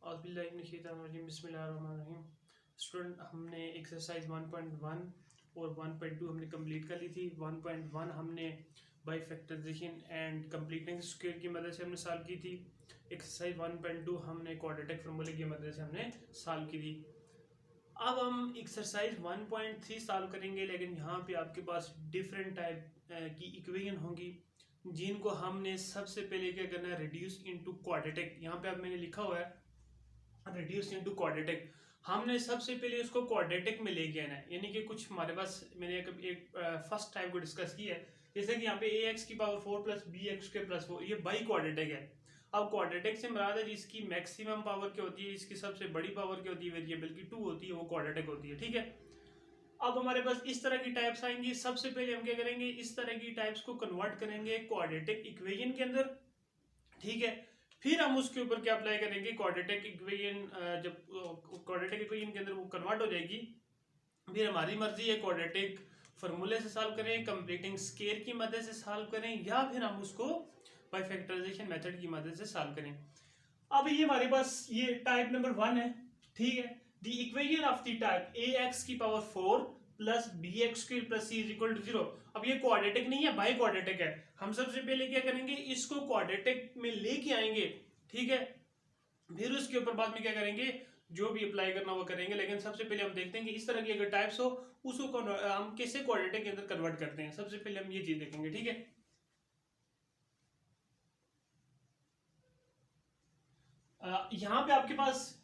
बिस्मिल्लाहिर्रहमानिर्रहीम। स्टूडेंट, हमने एक्सरसाइज 1.1 और 1.2 हमने कंप्लीट कर ली थी। 1.1 हमने by factorization and completing square की मदद से हमने सॉल्व की थी। एक्सरसाइज 1.2 हमने क्वाड्रेटिक फार्मूले की मदद से हमने सॉल्व की थी। अब हम एक्सरसाइज 1.3 सॉल्व करेंगे, लेकिन यहाँ पे आपके पास डिफरेंट टाइप की इक्वेशन होंगी जिनको हमने सबसे पहले क्या करना है, रिड्यूस इनटू क्वाड्रेटिक। यहाँ पे अब मैंने लिखा हुआ है रिड्यूस इनटू क्वाड्रेटिक। हमने सबसे पहले उसको क्वाड्रेटिक में लेके आना है, यानी कि कुछ हमारे पास मैंने एक फर्स्ट टाइप को डिस्कस किया है, जैसे कि यहाँ पे ax की पावर 4 प्लस bx के प्लस 4, ये बाई क्वाड्रेटिक है। अब क्वाड्रेटिक से मुराद है जिसकी मैक्सिमम पावर क्या होती है, इसकी सबसे बड़ी पावर क्या होती है, वेरिएबल की 2 होती है, वो क्वाड्रेटिक होती है। ठीक है, अब हमारे पास इस तरह की टाइप्स आएंगी। सबसे पहले हम क्या करेंगे, इस तरह की टाइप्स को कन्वर्ट करेंगे क्वाड्रेटिक इक्वेशन के अंदर। ठीक है, फिर हम उसके ऊपर क्या अप्लाई करेंगे, क्वाड्रेटिक इक्वेशन। जब क्वाड्रेटिक इक्वेशन के अंदर वो कन्वर्ट हो जाएगी, फिर हमारी मर्जी है क्वाड्रेटिक फार्मूले से सॉल्व करें, कंप्लीटिंग स्क्वायर की मदद से सॉल्व करें, या फिर हम उसको बाय फैक्टराइजेशन मेथड की मदद से सॉल्व करें। अब ये हमारे पास ये टाइप नंबर 1 है। ठीक है, the equation of the type ax की power 4 plus bx square plus c is equal to 0। अब ये क्वाड्रेटिक नहीं है, बाई क्वाड्रेटिक है। हम सबसे पहले क्या करेंगे, इसको क्वाड्रेटिक में लेके आएंगे। ठीक है, फिर उसके ऊपर बाद में क्या करेंगे, जो भी अप्लाई करना वो करेंगे। लेकिन सबसे पहले हम देखते हैं कि इस तरह की अगर टाइप्स हो उसको हम कैसे क्वाड्रेटिक के अंदर कन्वर्ट करते हैं। सबसे पहले हम ये चीज देखेंगे। ठीक है, यहाँ पे आपके पास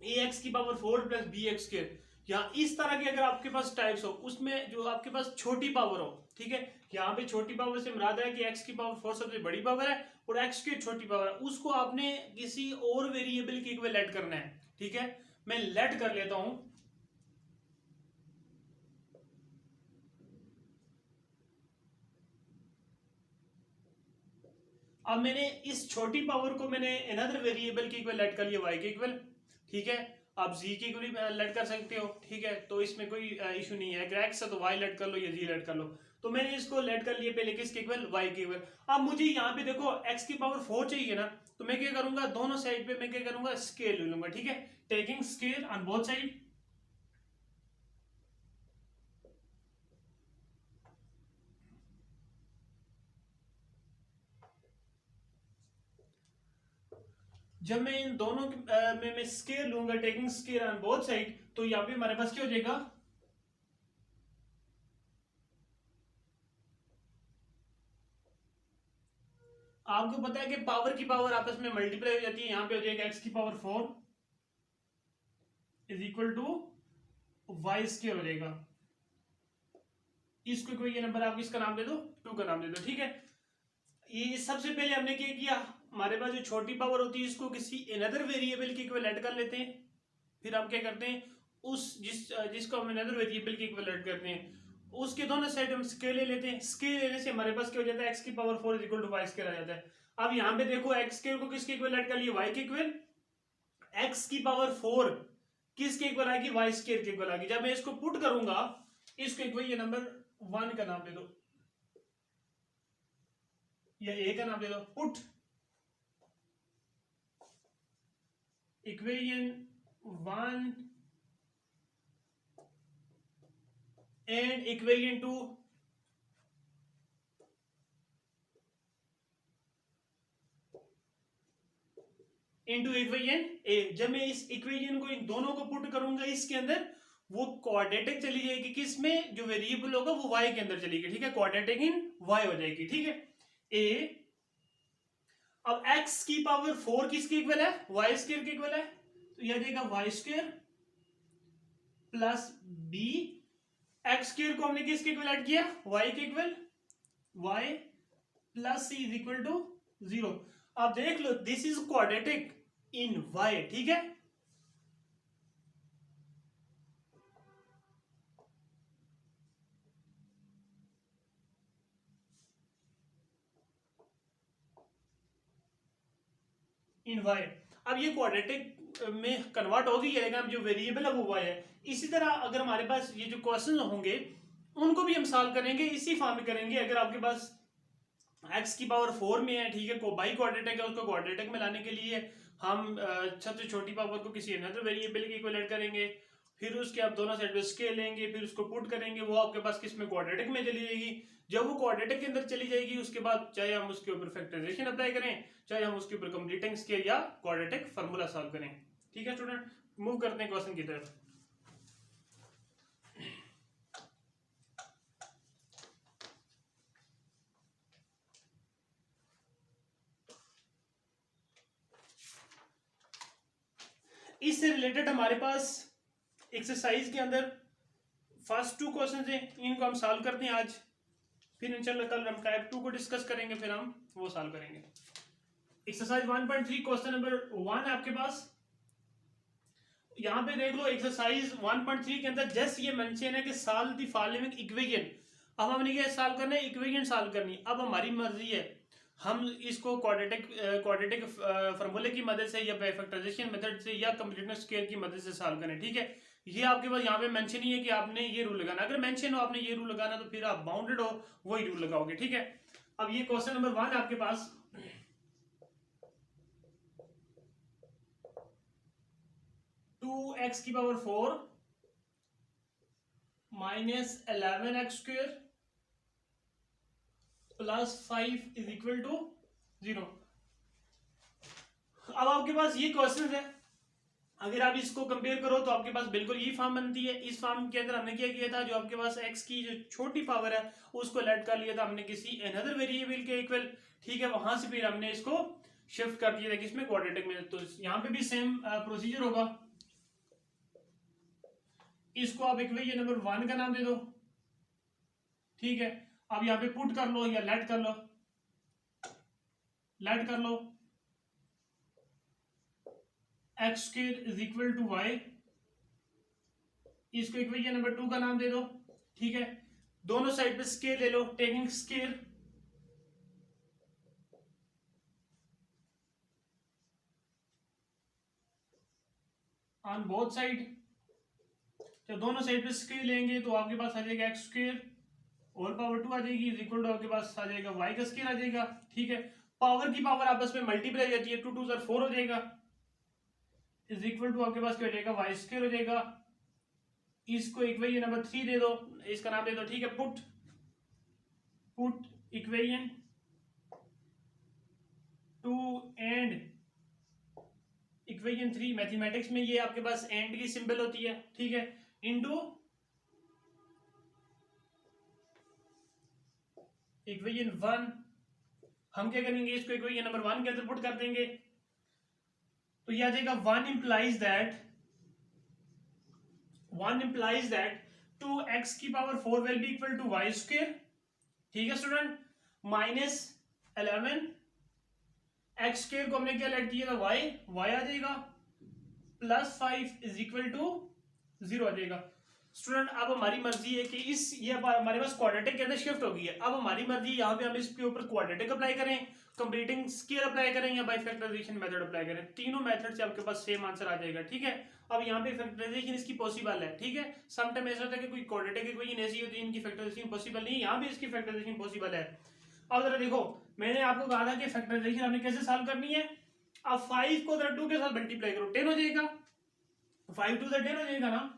ax की पावर 4 प्लस bx स्क्वायर, या इस तरह की अगर आपके पास टाइप्स हो उसमें जो आपके पास छोटी पावर हो। ठीक है, यहाँ पे छोटी पावर से मुराद है कि x की पावर 4 सबसे बड़ी पावर है और x की छोटी पावर है, उसको आपने किसी और वेरिएबल के इक्वल करना है। ठीक है, मैं लेट कर लेता हूं। अब मैंने इस छोटी पावर को मैंने अनदर वेरिएबल के इक्वल लेट कर लिया, y के इक्वल। ठीक है, आप z की भी लेट कर सकते हो। ठीक है, तो इसमें कोई इशू नहीं है, अगर x है तो y लेट कर लो या z लेट कर लो। तो मैंने इसको लेट कर लिया पहले किसके इक्वल, y के इक्वल। अब मुझे यहाँ पे देखो x की पावर 4 चाहिए ना, तो मैं क्या करूंगा, दोनों साइड पे मैं क्या करूंगा, स्केल ले लूंगा। ठीक है, taking scale on both side. जब मैं इन दोनों में मैं स्केल लूंगा, taking scale on both side, तो यहाँ पे हमारे पास क्या हो जाएगा, आपको पता है कि पावर की पावर आपस में मल्टीप्लाई हो जाती है। यहां पे हो जाएगा x की power 4 is equal to Y square हो जाएगा। इसको कोई ये नंबर आप इसका नाम दे दो, 2 का नाम दे दो। ठीक है, ये सबसे पहले हमने क्या किया, हमारे पास जो छोटी पावर होती है इसको किसी अनदर वेरिएबल के इक्वल ऐड कर लेते हैं। फिर हम क्या करते हैं, उस जिसको हम अनदर वेरिएबल के इक्वल ऐड करते हैं उसके दोनों साइड हम स्केल ले लेते हैं। स्केल लेने से हमारे पास क्या हो जाता है, x की power 4 is equal to Y square आ जाता है। अब यहाँ पे देखो x स्क्वायर को किसके इक्वल ऐड कर लिया, y के इक्वल। x की पावर 4 किसके इक्वल आएगी, वाई स्क्वायर के इक्वल आएगी। जब मैं इसको पुट करूंगा, इसको इक्वल ये नंबर 1 का नाम दे दो या a का नाम दे दो, put equation 1 and equation 2 into equation A. जब मैं इस इक्वेशन को, इन दोनों को पुट करूंगा इसके अंदर, वो क्वाड्रेटिक चली जाएगी, किसमें, जो वेरिएबल होगा वो y के अंदर चली गई। ठीक है, क्वाड्रेटिक इन y हो जाएगी। ठीक है, ए। अब x की पावर 4 किसके इक्वल है, वाई स्क्वायर के इक्वल है, तो यह देगा y square plus B. X square को हमने किसके इक्वल ऐड किया, y के equal, y plus c is equal to 0। अब देख लो, this is quadratic in y। ठीक है, इन y। अब ये क्वाड्रेटिक में कन्वर्ट होगी, लेकिन जो वेरिएबल है वो y है। इसी तरह अगर हमारे पास ये जो क्वेश्चन होंगे उनको भी हम सॉल्व करेंगे, इसी फॉर्म में करेंगे। अगर आपके पास x की पावर 4 में है, ठीक है, बाई क्वाड्रेटिक है, उसको क्वाड्रेटिक में लाने के लिए हम सबसे छोटी पावर को किसी अनदर वेरिएबल के इक्विवेलेंट करेंगे, फिर उसके आप दोनों साइड पे स्केल लेंगे, फिर उसको पुट करेंगे, वो आपके पास किस में क्वाड्रेटिक में चली जाएगी। जब वो क्वाड्रेटिक के अंदर चली जाएगी उसके बाद चाहे हम उसके ऊपर फैक्टराइजेशन अप्लाई करें, चाहे हम उसके ऊपर कंप्लीटिंग स्केल या क्वाड्रेटिक फार्मूला सॉल्व करें। ठीक है स्टूडेंट, मूव करते हैं क्वेश्चन की तरफ। इससे रिलेटेड हमारे पास एक्सरसाइज के अंदर फर्स्ट 2 क्वेश्चन हैं, इनको हम सॉल्व करते हैं आज, फिर इंशाल्लाह कल हम टाइप 2 को डिस्कस करेंगे, फिर हम वो सॉल्व करेंगे। एक्सरसाइज 1.3 क्वेश्चन नंबर 1 है आपके पास। यहाँ पे देख लो एक्सरसाइज 1.3 के अंदर जस्ट ये मेंशन है कि सॉल्व द फॉलोइंग इक्वेशन। अब हमने क्या सॉल्व करना है, इक्वेशन सॉल्व करनी। अब हमारी मर्जी है हम इसको क्वाड्रेटिक फार्मूले की मदद से या बाय फैक्टराइजेशन मेथड से या कंप्लीटनेस स्केल की मदद से सॉल्व करें। ठीक है, ये आपके पास यहाँ पे मेंशन ही है कि आपने ये रूल लगाना। अगर मेंशन हो आपने ये रूल लगाना तो फिर आप बाउंडेड हो वही रूल लगाओगे। ठीक है, अब ये क्वेश्चन नंबर 1 आपके पास। टू एक्स की power 4 minus 11x square plus 5 is equal to 0। अब आपके पास ये क्वेश्चन है, अगर आप इसको कंपेयर करो तो आपके पास बिल्कुल ये फॉर्म बनती है। इस फॉर्म के अंदर हमने क्या किया था, जो आपके पास x की जो छोटी पावर है उसको लेट कर लिया था हमने किसी अनदर वेरिएबल के इक्वल। ठीक है, वहां से फिर हमने इसको शिफ्ट कर दिया था किसमें, क्वाड्रेटिक में। तो यहाँ पे भी सेम प्रोसीजर होगा। इसको आप इक्वेशन नंबर 1 का नाम दे दो। ठीक है, अब यहाँ पे पुट कर लो या लेट कर लो, लेट कर लो x square is equal to y. इसको इक्वेशन नंबर 2 का नाम दे दो। ठीक है, दोनों साइड पे स्केल ले लो, taking scale on both side. जब दोनों साइड पे स्केल लेंगे तो आपके पास आ जाएगा एक्स स्क्वायर और पावर 2 आ जाएगी इज इक्वल टू आपके पास आ जाएगा वाई का स्केल आ जाएगा। ठीक है, पावर की पावर आपस में मल्टीप्लाई जाती है, 2 2 4 हो जाएगा इज इक्वल टू आपके पास क्या हो जाएगा, वाई स्क्वायर हो जाएगा। इसको इक्वेशन नंबर 3 दे दो, इसका नाम दे दो। ठीक है, put equation 2 and equation 3। Mathematics में ये आपके पास एंड की सिंबल होती है। ठीक है, इनटू इक्वेशन 1। हम क्या करेंगे, इसको इक्वेशन नंबर 1 के अंदर पुट कर देंगे तो ये आ जाएगा 1 implies that 2x की power 4 will be equal to y square। ठीक है स्टूडेंट, माइनस 11 x स्क्वायर को हमने क्या लेट किया था, y आ जाएगा, प्लस 5 इज इक्वल टू 0 आ जाएगा। स्टूडेंट अब हमारी मर्जी है कि ये हमारे पास क्वाड्रेटिक के अंदर शिफ्ट हो गई है। अब हमारी मर्जी यहाँ पे हम इसके ऊपर क्वाड्रेटिक अप्लाई करें, कंप्लीटिंग स्केल अप्लाई करें या बाय फैक्टराइजेशन मेथड अप्लाई करें। तीनों मेथड से आपके पास सेम आंसर आ जाएगा। ठीक है, अब यहाँ पे फैक्टराइजेशन इसकी पॉसिबल है। ठीक है, सम टाइम ऐसा होता है कि कोई क्वाड्रेटिक इक्वेशन ऐसी होती है इनकी फैक्टराइजेशन पॉसिबल नहीं है, यहाँ भी इसकी फैक्टराइजेशन पॉसिबल है। अब जरा देखो, मैंने आपको कहा था कि फैक्टराइजेशन हमने कैसे सॉल्व करनी है। अब 5 को 2 के साथ मल्टीप्लाई करो, 10 हो जाएगा, 5 2 10 हो जाएगा ना।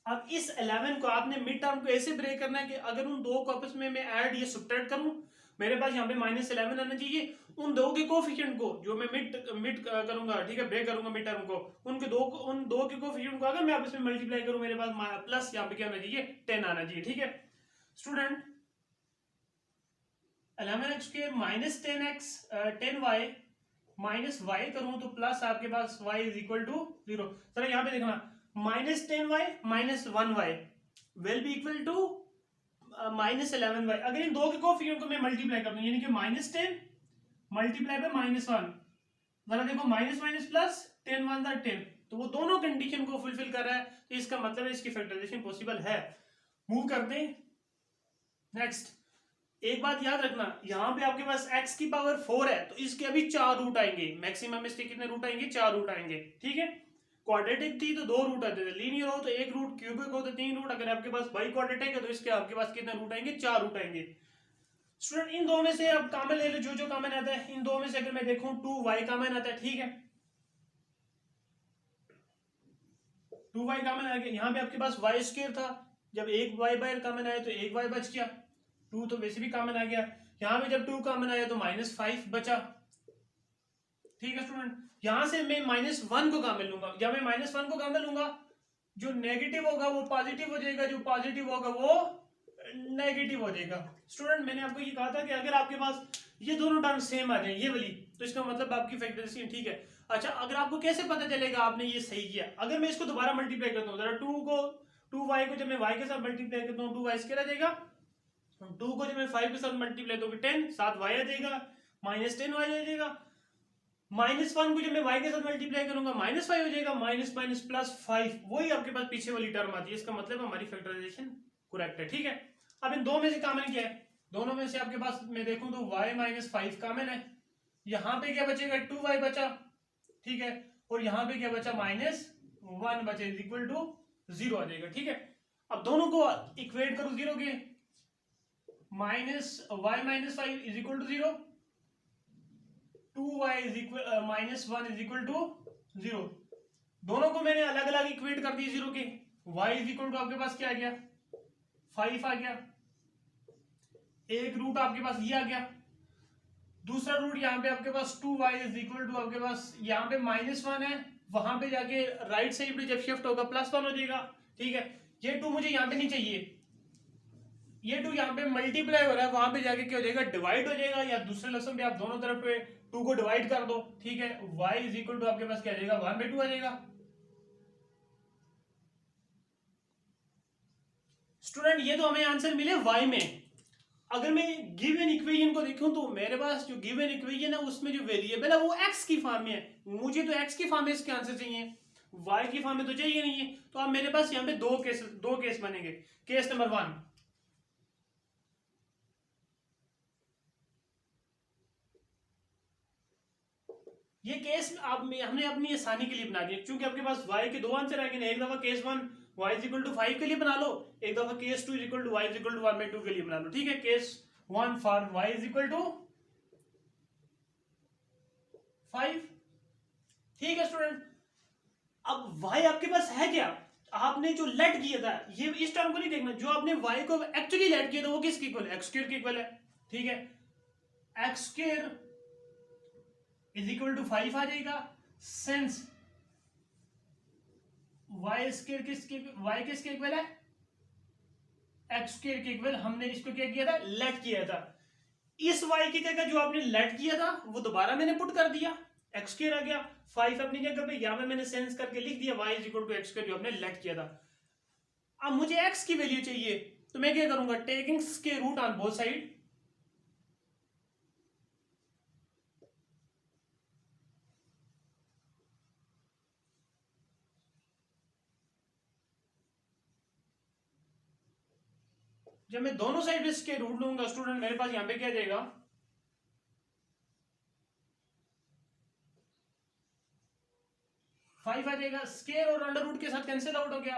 अब इस 11 को आपने मिड टर्म को ऐसे ब्रेक करना है कि अगर उन दो को आपस में मैं ऐड या सब्ट्रैक्ट करूं, मेरे पास यहाँ पे -11 आना चाहिए। उन दो के कोफिशिएंट को जो मैं मिड करूंगा, ठीक है, ब्रेक करूंगा मिड टर्म को, उन दो के कोफिशिएंट को अगर मैं आपस में मल्टीप्लाई करूं, मेरे पास प्लस यहाँ पे क्या आना चाहिए, 10 आना चाहिए। ठीक है student, 11x square minus 10y minus y करूं तो प्लस आपके पास y इज इक्वल टू 0। जरा यहाँ पे देखना, -10y minus 1y will be equal to -11y। अगर इन दो के कोफिशिएंट को मैं मल्टीप्लाई कर दूं, यानी कि -10 मल्टीप्लाई पे -1, जरा देखो माइनस माइनस प्लस 10 1 10, तो वो दोनों कंडीशन को फुलफिल कर रहा है, तो इसका मतलब है इसकी फैक्टराइजेशन पॉसिबल है। मूव करते हैं नेक्स्ट। एक बात याद रखना, यहाँ पे आपके पास x की पावर 4 है तो इसके अभी 4 रूट आएंगे, मैक्सिमम इसके कितने रूट आएंगे, 4 रूट आएंगे। ठीक है, क्वाड्रेटिक थी तो 2 रूट आते थे, लीनियर हो तो 1 रूट, क्यूबिक हो तो 3 रूट, अगर आपके पास बाई क्वाड्रेटिक है तो इसके आपके पास कितने रूट आएंगे, 4 रूट आएंगे। स्टूडेंट इन दो में से अब कॉमन ले लो, जो जो कॉमन आता है। इन दो में से अगर मैं देखूं 2y कॉमन आता है, ठीक है, 2y कॉमन आ गया। यहाँ पे आपके पास y स्क्वायर था, जब एक y बाहर कॉमन आया तो एक y बच गया, 2 तो वैसे भी कॉमन आ गया। यहाँ पे जब 2 कॉमन आया तो -5 बचा, ठीक है स्टूडेंट। यहां से मैं -1 को कॉमन लूंगा, जब मैं -1 को कॉमन लूंगा, जो नेगेटिव होगा वो पॉजिटिव हो जाएगा, जो पॉजिटिव होगा वो नेगेटिव हो जाएगा। स्टूडेंट मैंने आपको ये कहा था कि अगर आपके पास ये दोनों टर्म सेम आ जाए, ये वाली, तो इसका मतलब आपकी फैक्टराइजेशन ठीक है। अच्छा, अगर आपको कैसे पता चलेगा आपने ये सही किया? अगर मैं इसको दोबारा मल्टीप्लाई करता हूँ, जरा 2y को जब मैं y के साथ मल्टीप्लाई करता हूँ 2y स्क्वायर आ जाएगा, 2 को जब मैं 5 के साथ मल्टीप्लाई तो 10, साथ y आ जाएगा, -10y आ जाएगा। -1 को जब मैं y के साथ मल्टीप्लाई करूंगा -5 हो जाएगा, माइनस माइनस +5, वही आपके पास पीछे वाली टर्म आती है। इसका मतलब हमारी फैक्टराइजेशन करेक्ट है, ठीक है। अब इन दो में से कॉमन क्या है? दोनों में से आपके पास मैं देखूं तो y -5 कॉमन है। यहाँ पे क्या बचेगा? 2y बचा, ठीक है, और यहाँ पे क्या बचा? -1 बचे, इक्वल टू 0 आ जाएगा, ठीक है। अब दोनों को इक्वेट करो 0 के, -y -5 is equal to 0, 2y is equal -1 is equal to 0। दोनों को मैंने अलग अलग इक्वेट कर दिए 0 के। y इज इक्वल टू आपके पास क्या आ गया? 5 आ गया, एक रूट आपके पास ये आ गया, दूसरा रूट यहाँ पे आपके पास 2y इज इक्वल टू आपके पास यहाँ पे -1 है, वहां पे जाके राइट साइड पे जब शिफ्ट होगा +1 हो जाएगा, ठीक है। ये 2 मुझे यहाँ पे नहीं चाहिए, ये 2 यहाँ पे मल्टीप्लाई हो रहा है, वहां पे जाके क्या हो जाएगा? डिवाइड हो जाएगा, या दूसरे लफ्ज़ों में आप दोनों तरफ पे 2 को डिवाइड कर दो, ठीक है। y इज इक्वल टू आपके पास क्या आ जाएगा? 1/2 आ जाएगा। स्टूडेंट ये तो हमें आंसर मिले y में। अगर मैं गिवन इक्वेशन को देखूं तो मेरे पास जो गिवन इक्वेशन है उसमें जो वेरिएबल है वो x की फॉर्म में है, मुझे तो x की फॉर्म में इसके आंसर चाहिए, y की फॉर्म में तो चाहिए नहीं है। तो अब मेरे पास यहाँ पे दो केस बनेंगे। केस नंबर 1, ये केस आप हमने अपनी आसानी के लिए बना दिया, क्योंकि आपके पास y के दो आंसर आएंगे ना। एक दफा case 1 y is equal to 5 के लिए बना लो, एक दफा case 2 is equal to y is equal to 1/2 के लिए बना लो, ठीक है। Case 1 for y is equal to 5, ठीक है स्टूडेंट। अब y आपके पास है क्या? आपने जो लेट किया था, ये इस टर्म को नहीं देखना, जो आपने y को एक्चुअली लेट किया था वो किसके इक्वल है? x स्क्वायर के इक्वल है, ठीक है। x square is equal to 5 आ जाएगा, सिंस y स्क्वायर किसके इक्वल है? x स्क्वायर के इक्वल। हमने इसको क्या किया था? लेट किया था। इस y की जगह जो आपने लेट किया था वो दोबारा मैंने पुट कर दिया, x स्क्वायर आ गया, 5 अपनी जगह पे, यहां पे मैंने सेंस करके लिख दिया y is equal to x square जो आपने लेट किया था। अब मुझे x की वैल्यू चाहिए, तो मैं क्या करूंगा? Taking square root on both side, जब मैं दोनों साइड इसके रूट लूंगा स्टूडेंट, मेरे पास यहां पे क्या जाएगा? 5 आ जाएगा। स्क्वायर और अंडर रूट के साथ कैंसिल आउट हो गया,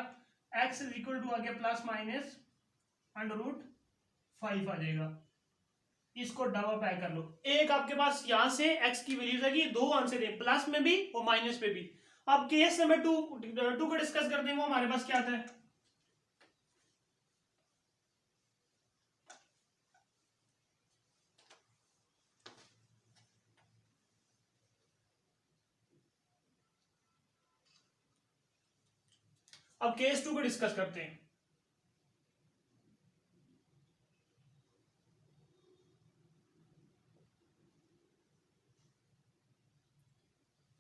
x इज इक्वल टू आ गया ±√5 आ जाएगा। इसको डबल पैक कर लो। एक आपके पास यहां से x की वैल्यूज आएगी, दो आंसर है, प्लस में भी और माइनस में भी। अब केस नंबर 2 को डिस्कस करते हैं, वो हमारे पास क्या आता है? अब केस 2 को डिस्कस करते हैं।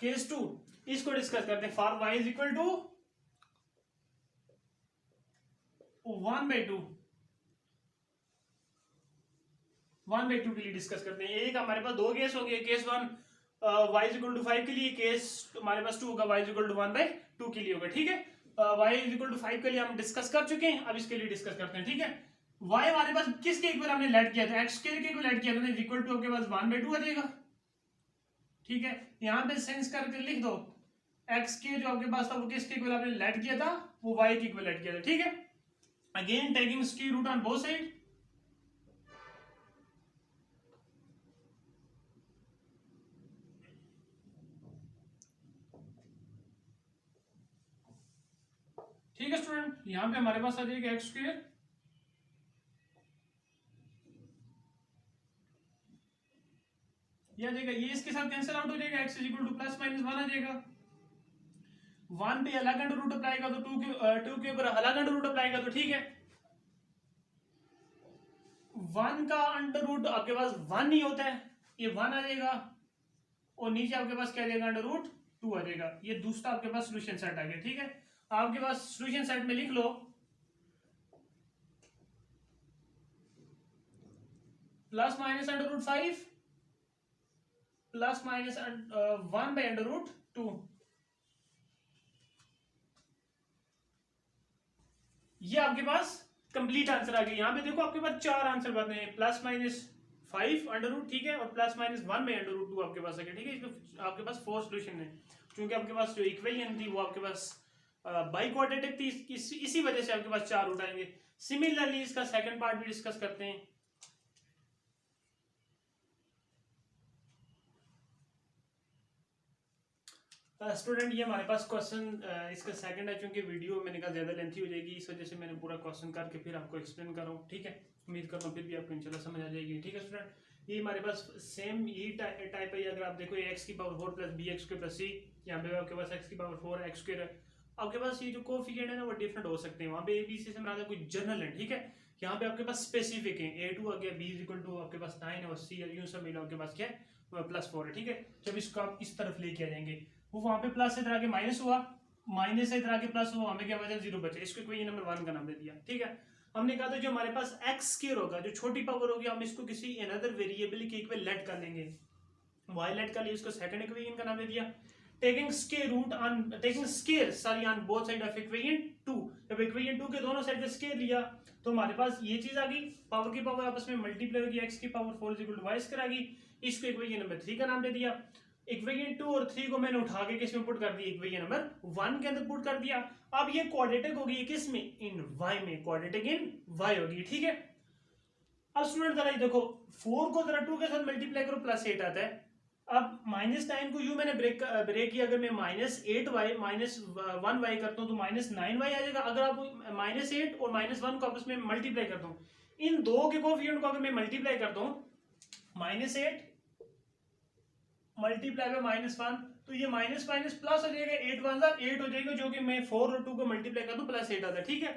केस 2 इसको डिस्कस करते हैं। For y is equal to 1/2 के लिए डिस्कस करते हैं। एक हमारे पास दो केस होंगे, case 1 y is equal to 5 के लिए, केस हमारे पास 2 होगा y इज इक्वल टू 1/2 के लिए होगा, ठीक है। y इज इक्वल टू 5 के लिए हम डिस्कस कर चुके हैं, अब इसके लिए डिस्कस करते हैं, ठीक है। y हमारे पास किसके इक्वल हमने लेट किया था? x स्क्वायर के इक्वल लेट किया था, इज इक्वल टू आपके पास 1/2 आ जाएगा, ठीक है। यहां पे सेंस करके लिख दो, x के जो आपके पास था वो किसके इक्वल आपने लेट किया था? वो y के इक्वल लेट किया था, ठीक है। Again taking square root on both side, ठीक है स्टूडेंट, यहाँ पे हमारे पास आ जाएगा एक्स स्क्वायर, यह जाएगा, ये इसके साथ कैंसिल आउट हो जाएगा, x is equal to plus minus one आ जाएगा। वन पे अलग अंडर रूट अप्लाई कर दो, टू के ऊपर अलग अंडर रूट अप्लाई कर दो, ठीक है। वन का अंडर रूट आपके पास वन ही होता है, ये वन आ जाएगा, और नीचे आपके पास क्या आ जाएगा, अंडर रूट टू आ जाएगा। ये दूसरा आपके पास सोल्यूशन सेट आ गया, ठीक है। आपके पास सोल्यूशन सेट में लिख लो plus minus under root 5 plus minus 1 by under root 2। ये आपके पास कंप्लीट आंसर आ गया। यहाँ पे देखो आपके पास चार आंसर बने हैं, प्लस माइनस 5 अंडर रूट, ठीक है, और plus minus 1 by under root 2 आपके पास आ गया, ठीक है। इसमें आपके पास 4 सोल्यूशन है, क्योंकि आपके पास जो इक्वेशन थी वो आपके पास बाई क्वाड्रेटिक थी, इसी वजह से आपके पास 4 रूट आएंगे। सिमिलरली इसका सेकंड पार्ट भी डिस्कस करते हैं। स्टूडेंट ये हमारे पास क्वेश्चन इसका सेकंड है, क्योंकि वीडियो मैंने कहा ज़्यादा लेंथी हो जाएगी, इस वजह से मैंने पूरा क्वेश्चन करके फिर आपको एक्सप्लेन कर रहा हूँ, ठीक है। उम्मीद करता हूँ फिर भी आपको इंशाल्लाह समझ आ जाएगी, ठीक है स्टूडेंट। ये हमारे पास सेम यही टाइप है। अगर आप देखो एक्स की power 4 plus B x square plus C, यहाँ पे आपके पास एक्स की पावर 4 एक्स स्क्वायर है। आपके पास ये जो कोफिशिएंट है ना वो डिफरेंट हो सकते हैं, वहाँ पे ए बी सी से मिला कोई जनरल है, ठीक है। यहाँ पे आपके पास स्पेसिफिक है, A2 आ गया, B इज इक्वल टू आपके पास 9 और C यूं सब मिला आपके पास क्या है +4 है, ठीक है। जब इसको आप इस तरफ लेके आ जाएंगे, वो वहाँ पे प्लस इधर आके माइनस हुआ, माइनस इधर आके प्लस हुआ, हमें क्या बचा, 0 बचा। इसको कोई नंबर 1 का नाम दे दिया, ठीक है। हमने कहा था जो हमारे पास एक्स स्क्वायर होगा, जो छोटी पावर होगी, हम इसको किसी अनदर वेरिएबल के इक्वल लेट कर लेंगे, वाई लेट कर लिए, इसको सेकंड इक्वेशन का नाम दे दिया। Taking square root on taking square sorry on both side of equation 2, जब इक्वेशन 2 के दोनों साइड पे स्क्वायर लिया तो हमारे पास ये चीज आ गई, पावर की पावर आपस में मल्टीप्लाई होगी, एक्स की power 4 is equal to Y square आ गई। इसको इक्वेशन नंबर 3 का नाम दे दिया। इक्वेशन 2 और 3 को मैंने उठा के किस में पुट कर दिया, इक्वेशन नंबर 1 के अंदर पुट कर दिया। अब ये क्वाड्रेटिक होगी किस में, इन y में, क्वाड्रेटिक इन y होगी, ठीक है। अब स्टूडेंट जरा ये देखो, 4 को जरा 2 के साथ मल्टीप्लाई करो, +8 आता है। अब -9 को यू मैंने ब्रेक किया, अगर मैं -8y -1y करता हूँ तो -9y आ जाएगा। अगर आप -8 और -1 को आपस में मल्टीप्लाई करता हूँ, इन दो के कोएफिशिएंट को अगर मैं मल्टीप्लाई करता हूँ, -8 मल्टीप्लाई बाय -1, तो ये माइनस माइनस प्लस हो जाएगा, 8 1 8 हो जाएगा, जो कि मैं 4 और 2 को मल्टीप्लाई कर दूं +8 आता है, ठीक है।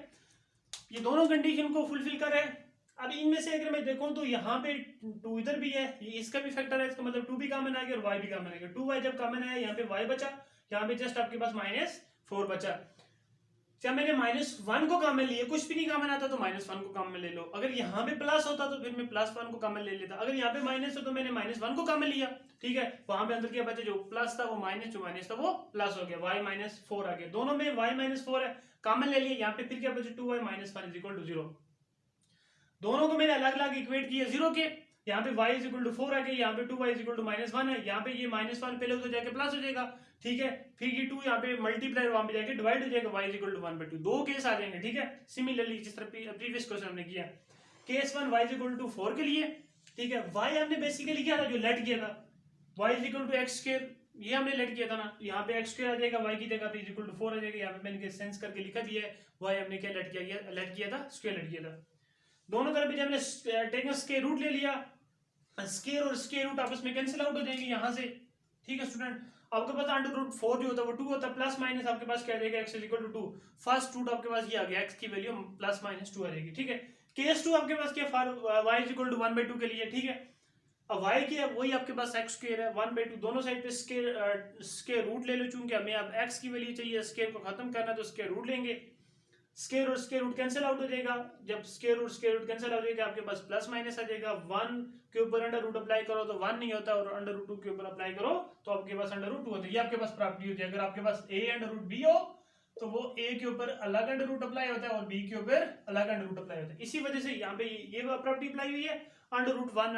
ये दोनों कंडीशन को फुलफिल कर रहे हैं। अब इनमें से अगर मैं देखूं तो यहाँ पे 2 इधर भी है, ये इसका भी फैक्टर है, इसका मतलब 2 भी कॉमन आएगा और y भी कॉमन आएगा। 2y जब कॉमन आया, यहाँ पे y बचा, यहाँ पे जस्ट आपके पास -4 बचा। जब मैंने -1 को कॉमन लिया, कुछ भी नहीं कॉमन आता तो -1 को कॉमन ले लो। अगर यहाँ पे प्लस होता तो फिर मैं +1 को कॉमन ले लेता। अगर यहाँ पे माइनस हो तो मैंने -1 को कॉमन लिया, ठीक है। वहां पे अंदर क्या बचा, जो प्लस था वो माइनस, जो माइनस था वो प्लस हो गया, y -4 आ गया। दोनों में y -4 है, कॉमन ले लिया। यहाँ पे फिर क्या बचा, 2y - 1 इज इक्वल टू 0। दोनों को मैंने अलग अलग इक्वेट किया 0 के। यहाँ पे y इज इक्वल टू 4 आ गया, यहाँ पे 2y इज इक्वल टू -1 है। यहाँ पे ये -1 पहले तो जाके प्लस हो जाएगा, ठीक है। फिर ये 2 यहाँ पे मल्टीप्लाई, वहां पे जाके डिवाइड हो जाएगा, y इज इक्वल टू 1/2। दो केस आ जाएंगे, ठीक है। सिमिलरली जिस तरह प्रीवियस क्वेश्चन हमने किया, case 1 y is equal to 4 के लिए, ठीक है। y हमने बेसिकली किया था, जो लेट किया था, y is equal to x square, ये हमने लेट किया था ना। यहाँ पे x स्क्वायर आ जाएगा, y की जगह पे इज इक्वल टू 4 आ जाएगा। यहाँ पे मैंने सेंस करके लिखा दिया है, y हमने क्या लेट किया था, स्क्वायर लेट किया था। दोनों तरफ जब हमने टेकन स्क्वायर रूट ले लिया, स्क्वायर और स्क्वायर रूट आपस में कैंसिल आउट हो जाएंगे यहाँ से, ठीक है स्टूडेंट। आपके पास √4 जो होता है वो 2 होता है, प्लस माइनस आपके पास क्या आ जाएगा, x is equal to 2। First root आपके पास ये आ गया, x की वैल्यू +-2 आ जाएगी, ठीक है। केस 2 आपके पास क्या, y इज इक्वल टू 1/2 के लिए, ठीक है। अब y की वही आपके पास x स्क्वायर है, 1/2। दोनों साइड पे स्क्वायर रूट ले लो, चूंकि हमें अब x की वैल्यू चाहिए, स्क्वायर को खत्म करना तो स्क्वायर रूट लेंगे। स्क्वायर और स्क्वायर रूट कैंसिल आउट हो जाएगा। जब स्क्वायर और स्क्वायर रूट कैंसिल आउट हो जाएगा, आपके पास प्लस माइनस आ जाएगा। 1 के ऊपर अंडर रूट अप्लाई करो तो 1 नहीं होता, और अंडर रूट 2 के ऊपर अप्लाई करो तो आपके पास अंडर रूट 2 होता है। ये आपके पास प्रॉपर्टी होती है। अगर आपके पास a अंडर रूट b हो तो वो a के ऊपर अलग अंडर रूट अप्लाई होता है और b के ऊपर अलग अंडर रूट अप्लाई होता है। इसी वजह से यहाँ पे ये प्रॉपर्टी अप्लाई हुई है। अंडर रूट 1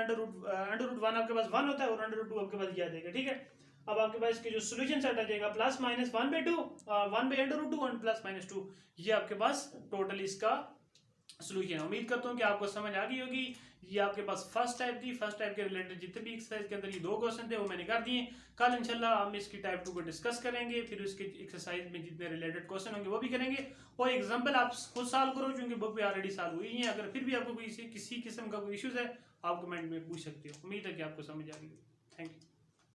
आपके पास 1 होता है और अंडर रूट 2 आपके पास ये आ जाएगा, ठीक है। अब आपके पास इसके जो सोल्यूशन सेट आ जाएगा, +-1/2 1/√2 और +-2, ये आपके पास टोटल इसका सोल्यूशन है। उम्मीद करता हूँ कि आपको समझ आ गई होगी। ये आपके पास फर्स्ट टाइप थी। फर्स्ट टाइप के रिलेटेड जितने भी एक्सरसाइज के अंदर ये 2 क्वेश्चन थे वो मैंने कर दिए। कल इंशाल्लाह हम इसकी टाइप 2 को डिस्कस करेंगे, फिर उसके एक्सरसाइज में जितने रिलेटेड क्वेश्चन होंगे वो भी करेंगे, और एग्जाम्पल आप खुद सॉल्व करो क्योंकि बुक में ऑलरेडी सॉल्व हुई है। अगर फिर भी आपको किसी किस्म का कोई इश्यूज है आप कमेंट में पूछ सकते हो। उम्मीद है कि आपको समझ आ गई। Thank you.